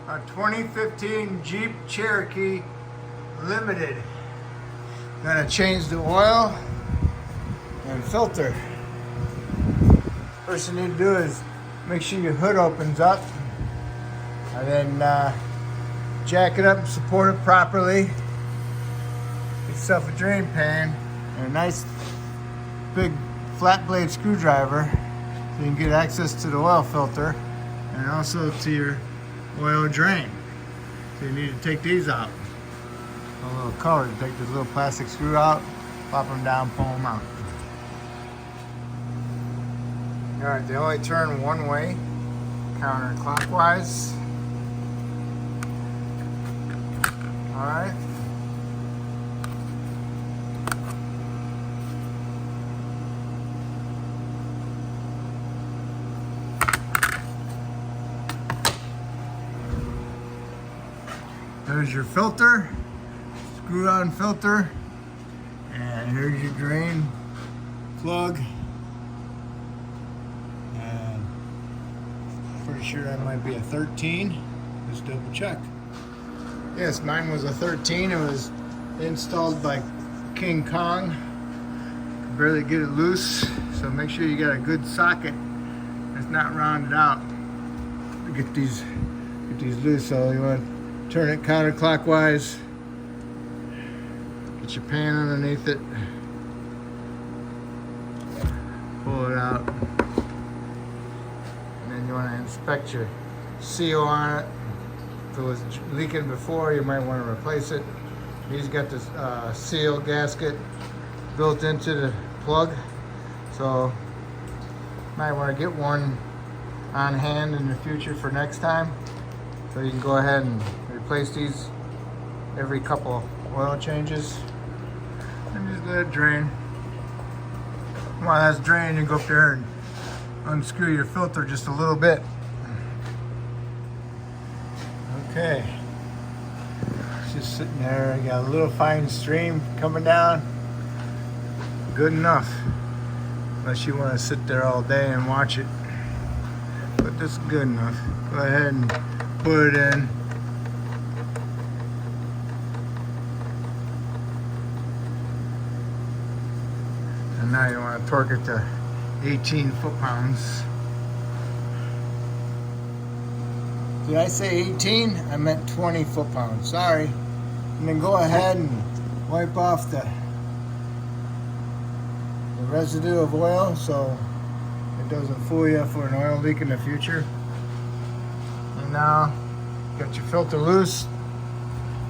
A 2015 Jeep Cherokee Limited. Gonna change the oil and filter. First thing you need to do is make sure your hood opens up, and then jack it up and support it properly. Get yourself a drain pan and a nice big flat blade screwdriver so you can get access to the oil filter and also to your oil drain. So you need to take these out. A little cover to take this little plastic screw out, pop them down, pull them out. Alright, they only turn one way, counterclockwise. Alright. There's your filter, screw on filter, and here's your drain plug. And I'm pretty sure that might be a 13. Just double check. Yes, mine was a 13. It was installed by King Kong. Could barely get it loose, so make sure you got a good socket that's not rounded out to get these loose. So you want to turn it counterclockwise. Get your pan underneath it. Pull it out. And then you want to inspect your seal on it. If it was leaking before, you might want to replace it. He's got this seal gasket built into the plug. So you might want to get one on hand in the future for next time. So you can go ahead and replace these every couple oil changes. And just let it drain. While that's draining, you go up there and unscrew your filter just a little bit. Okay. It's just sitting there. You got a little fine stream coming down. Good enough. Unless you want to sit there all day and watch it. But this is good enough. Go ahead and put it in. And now you want to torque it to 18 foot-pounds. Did I say 18? I meant 20 foot-pounds. Sorry. And then go ahead and wipe off the residue of oil so it doesn't fool you for an oil leak in the future. And now, got your filter loose.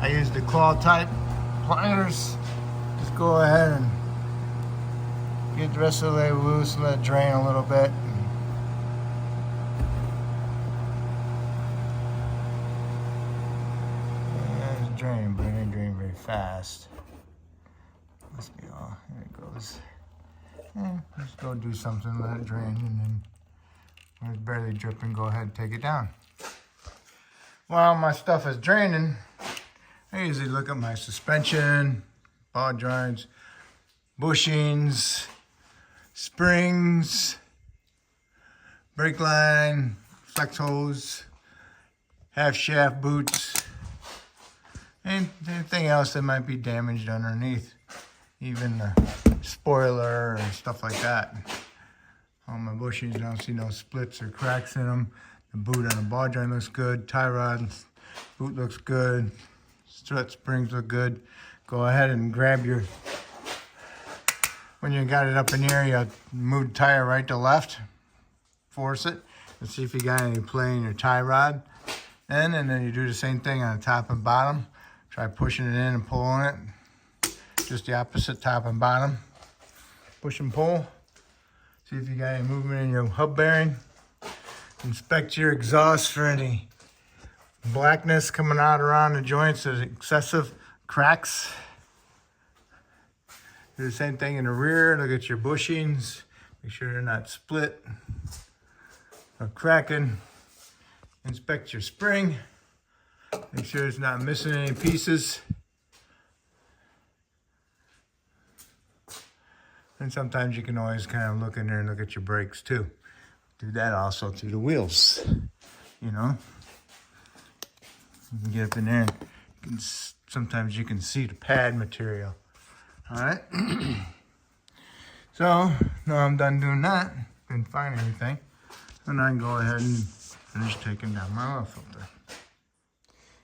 I use the claw type pliers. Just go ahead and get the rest of the way loose, let it drain a little bit. And it's draining, but it ain't draining very fast. Must be all, there it goes. Just go do something, let it drain, and then when it's barely dripping, go ahead and take it down. While my stuff is draining, I usually look at my suspension, ball joints, bushings, springs, brake line, flex hose, half shaft boots, and anything else that might be damaged underneath, even the spoiler and stuff like that. On my bushings, I don't see no splits or cracks in them. The boot on the ball joint looks good. Tie rod boot looks good. Strut springs look good. Go ahead and grab your, when you got it up in the air, you move the tire right to left. Force it and see if you got any play in your tie rod. And then you do the same thing on the top and bottom. Try pushing it in and pulling it. Just the opposite, top and bottom. Push and pull. See if you got any movement in your hub bearing. Inspect your exhaust for any blackness coming out around the joints or excessive cracks. Do the same thing in the rear. Look at your bushings. Make sure they're not split or cracking. Inspect your spring. Make sure it's not missing any pieces. And sometimes you can always kind of look in there and look at your brakes too. Do that also through the wheels, you know. You can get up in there and sometimes you can see the pad material. All right. So now I'm done doing that. Didn't find anything. And I can go ahead and finish taking down my oil filter.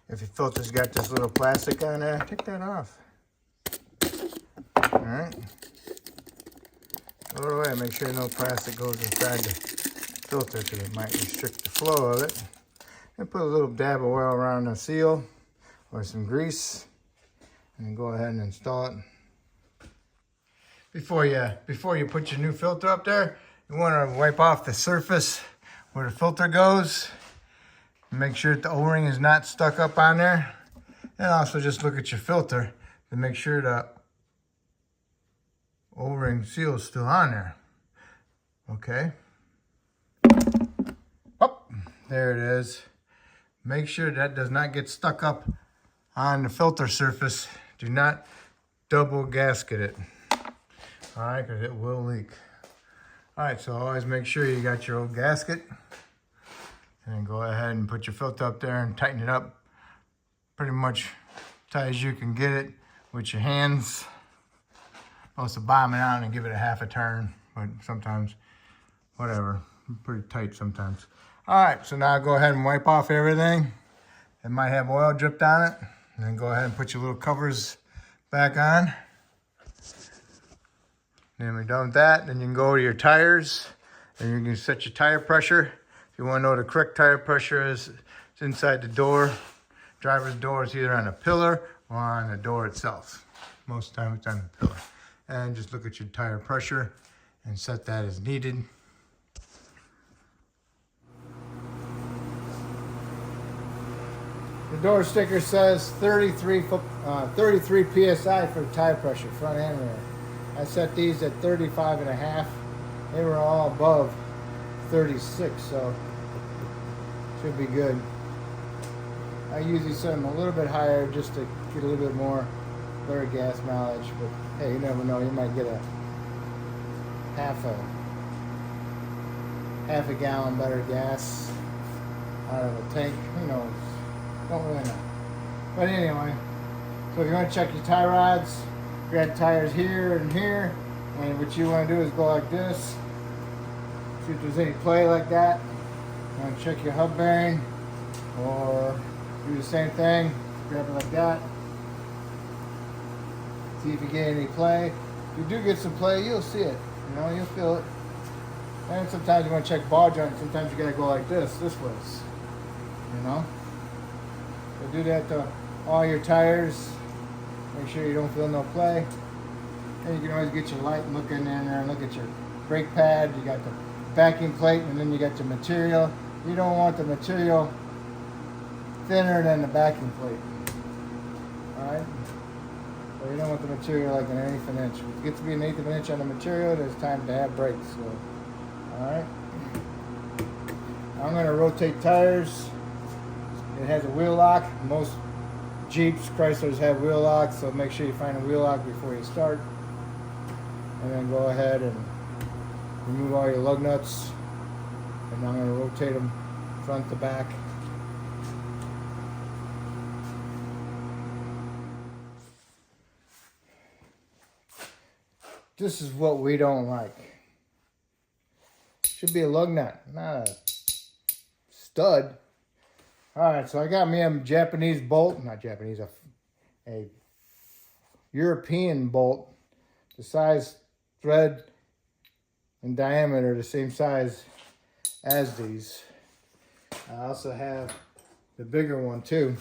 If your filter's got this little plastic on there, take that off. All right. Throw it away. Make sure no plastic goes inside the filter because it might restrict the flow of it. And put a little dab of oil around the seal or some grease, and then go ahead and install it. Before you put your new filter up there, you want to wipe off the surface where the filter goes. Make sure that the O-ring is not stuck up on there. And also just look at your filter to make sure the O-ring seal is still on there. Okay. Oh, there it is. Make sure that does not get stuck up on the filter surface. Do not double gasket it. All right, because it will leak. All right, so always make sure you got your old gasket. And then go ahead and put your filter up there and tighten it up pretty much tight as you can get it with your hands. Also bomb it out and give it a half a turn, but sometimes, whatever, pretty tight sometimes. All right, so now go ahead and wipe off everything. It might have oil dripped on it. And then go ahead and put your little covers back on. Then we're done with that. Then you can go to your tires and you can set your tire pressure. If you want to know the correct tire pressure is, it's inside the door. Driver's door is either on a pillar or on the door itself. Most of the time it's on the pillar. And just look at your tire pressure and set that as needed. The door sticker says 33 PSI for tire pressure, front and rear. I set these at 35.5. They were all above 36, so should be good. I usually set them a little bit higher just to get a little bit more better gas mileage, but hey, you never know, you might get a half a gallon better gas out of a tank. Who knows? Don't really know. But anyway, so if you want to check your tie rods, you got tires here and here, and what you want to do is go like this. See if there's any play like that. You want to check your hub bearing, or do the same thing, grab it like that. See if you get any play. If you do get some play, you'll see it. You know, you'll feel it. And sometimes you want to check ball joint. Sometimes you gotta go like this ways. You know. So do that to all your tires. Make sure you don't feel no play. And you can always get your light and look in there and look at your brake pad. You got the backing plate, and then you got your material. You don't want the material thinner than the backing plate. Alright? So you don't want the material like an 1/8 of an inch. If it gets to be an 1/8 of an inch on the material, it's time to have brakes. So, alright? I'm going to rotate tires. It has a wheel lock. Most Jeeps, Chryslers have wheel locks, so make sure you find a wheel lock before you start. And then go ahead and remove all your lug nuts. And I'm going to rotate them front to back. This is what we don't like. Should be a lug nut, not a stud. Alright, so I got me a Japanese bolt, not Japanese, a European bolt. The size, thread, and diameter the same size as these. I also have the bigger one too.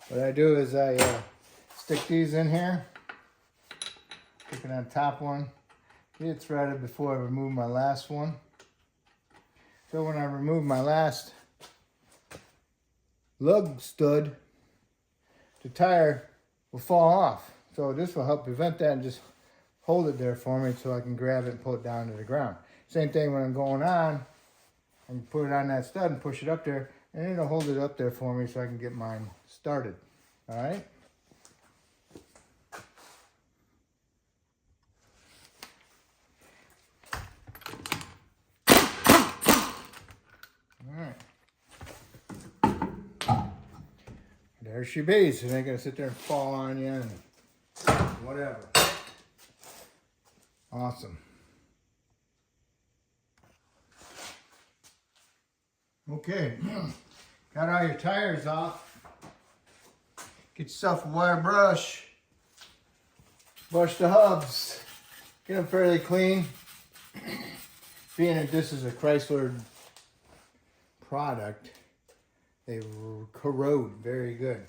What I do is I stick these in here. Stick it on the top one. Get it threaded before I remove my last one. So when I remove my last lug stud, the tire will fall off. So this will help prevent that and just hold it there for me so I can grab it and pull it down to the ground. Same thing when I'm going on, I can put it on that stud and push it up there, and it'll hold it up there for me so I can get mine started. All right? she bees. And they're going to sit there and fall on you and whatever. Awesome. Okay, got all your tires off. Get yourself a wire brush. Brush the hubs. Get them fairly clean. Being that this is a Chrysler product, they corrode very good.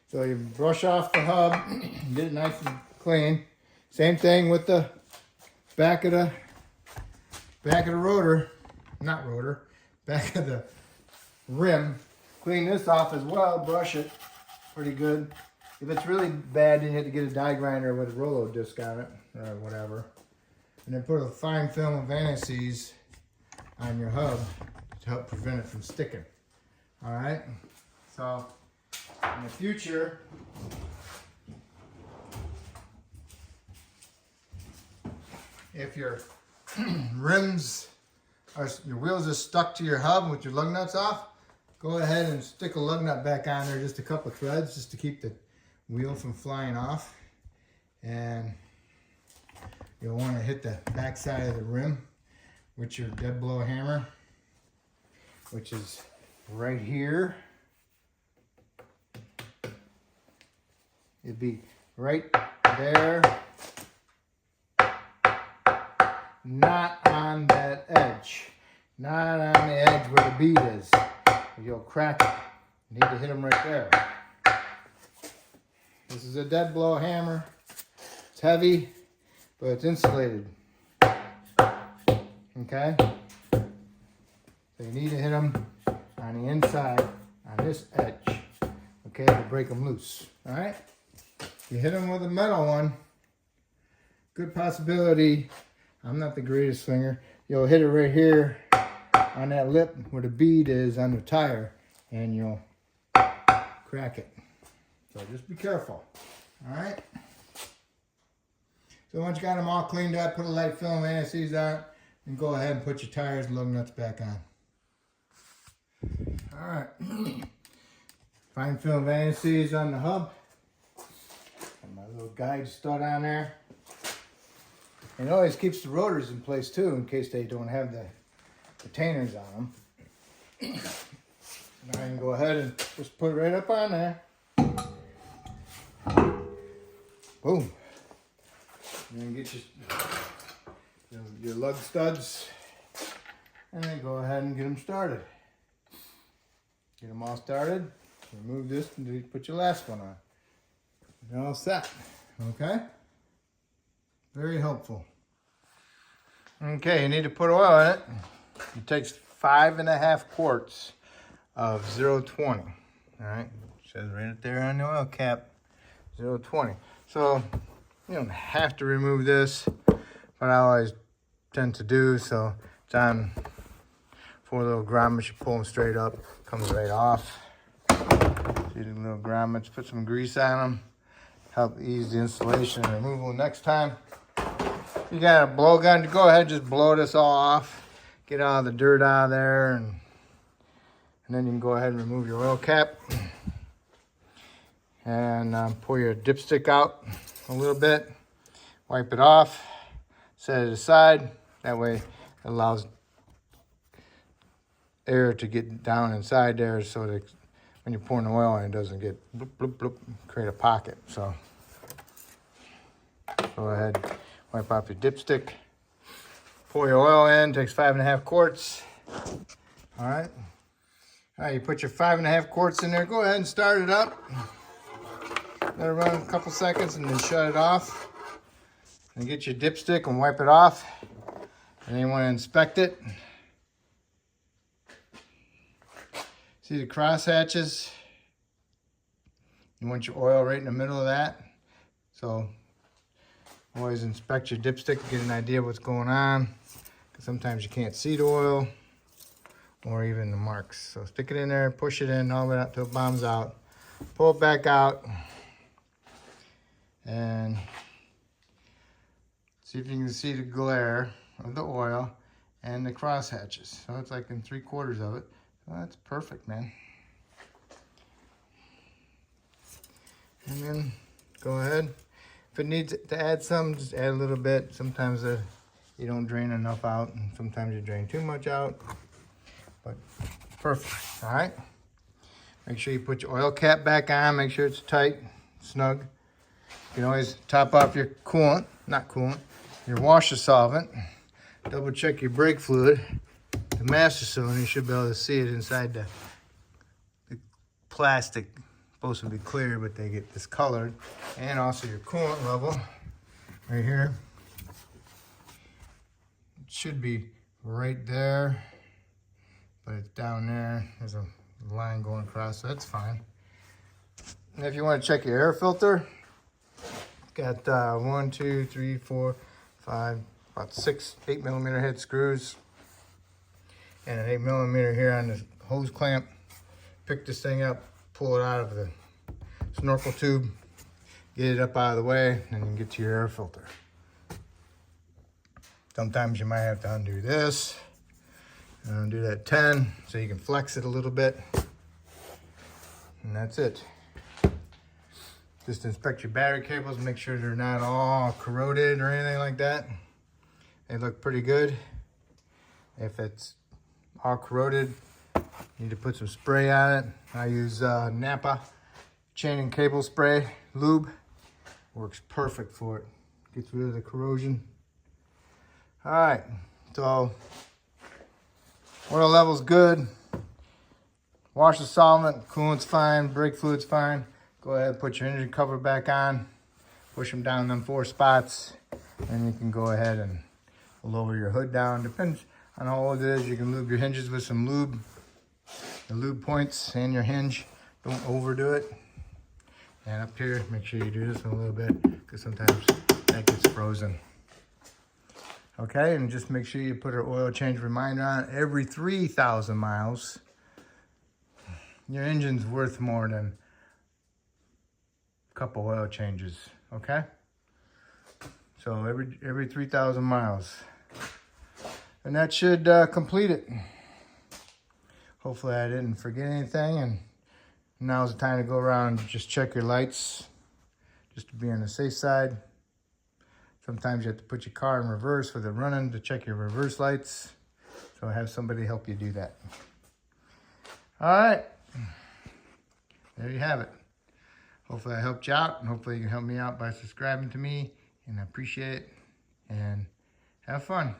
So you brush off the hub, get it nice and clean. Same thing with the back of the rotor, not rotor, back of the rim. Clean this off as well, brush it pretty good. If it's really bad, then you have to get a die grinder with a Rolo disc on it, or whatever. And then put a fine film of anti-seize on your hub to help prevent it from sticking. All right, so in the future, if your rims or your wheels are stuck to your hub with your lug nuts off, go ahead and stick a lug nut back on there, just a couple of threads, just to keep the wheel from flying off. And you'll want to hit the back side of the rim with your dead blow hammer, which is right here. It'd be right there, not on that edge, not on the edge where the bead is. You'll crack it. You need to hit them right there. This is a dead blow hammer. It's heavy, but it's insulated. Okay? So you need to hit them on the inside, on this edge, okay, to break them loose. All right? You hit them with a metal one, good possibility, I'm not the greatest swinger, you'll hit it right here on that lip where the bead is on the tire, and you'll crack it. So just be careful. All right? So once you got them all cleaned up, put a light film anti-seize on it, and go ahead and put your tires and lug nuts back on. All right. Fine film anti-seize on the hub. And my little guide stud on there. And it always keeps the rotors in place too, in case they don't have the retainers on them. Now I can go ahead and just put it right up on there. Boom. And then get your lug studs, and then go ahead and get them started. Get them all started. Remove this and put your last one on. You're all set. Okay? Very helpful. Okay, you need to put oil in it. It takes 5.5 quarts of 0.20. All right, it says right up there on the oil cap, 0.20. So you don't have to remove this, but I always tend to do. So it's on 4 little grommets. You pull them straight up, comes right off. See the little grommets. Put some grease on them. Help ease the installation and removal. Next time you got a blowgun, go ahead and just blow this all off. Get all the dirt out of there, and then you can go ahead and remove your oil cap. And pull your dipstick out a little bit. Wipe it off. Set it aside. That way it allows air to get down inside there, so that when you're pouring the oil in, it doesn't get bloop, bloop, bloop, create a pocket. So go ahead, wipe off your dipstick. Pour your oil in, takes 5.5 quarts. All right. All right, you put your 5.5 quarts in there. Go ahead and start it up. Let it run a couple seconds and then shut it off. And get your dipstick and wipe it off. And then you want to inspect it. See the cross hatches? You want your oil right in the middle of that. So always inspect your dipstick to get an idea of what's going on. Because sometimes you can't see the oil or even the marks. So stick it in there, push it in all the way up till it bombs out. Pull it back out. And see if you can see the glare of the oil and the cross hatches. So it's like in 3/4 of it. So that's perfect, man. And then go ahead. If it needs to add some, just add a little bit. Sometimes you don't drain enough out, and sometimes you drain too much out. But perfect, all right? Make sure you put your oil cap back on. Make sure it's tight, snug. You can always top off your coolant, not coolant, your washer solvent. Double check your brake fluid. The master cylinder, you should be able to see it inside the plastic. Supposed to be clear, but they get discolored. And also your coolant level right here. It should be right there, but it's down there. There's a line going across, so that's fine. And if you want to check your air filter, got 1, 2, 3, 4, 5, about 6 8mm head screws, and an 8mm here on the hose clamp. Pick this thing up, pull it out of the snorkel tube, get it up out of the way, and you get to your air filter. Sometimes you might have to undo this, and undo that 10 so you can flex it a little bit, and that's it. Just inspect your battery cables, make sure they're not all corroded or anything like that. They look pretty good. If it's all corroded, you need to put some spray on it. I use Napa chain and cable spray lube. Works perfect for it. Gets rid of the corrosion. All right, so oil level's good. Washer solvent, coolant's fine, brake fluid's fine. Go ahead and put your engine cover back on. Push them down them 4 spots. And you can go ahead and lower your hood down. Depends on how old it is. You can lube your hinges with some lube. The lube points and your hinge. Don't overdo it. And up here, make sure you do this one a little bit, because sometimes that gets frozen. Okay, and just make sure you put an oil change reminder on every 3,000 miles. Your engine's worth more than a couple oil changes, okay? So every 3,000 miles. And that should complete it. Hopefully I didn't forget anything, and now's the time to go around and just check your lights, just to be on the safe side. Sometimes you have to put your car in reverse for the running to check your reverse lights. So have somebody help you do that. All right, there you have it. Hopefully I helped you out, and hopefully you can help me out by subscribing to me, and I appreciate it, and have fun.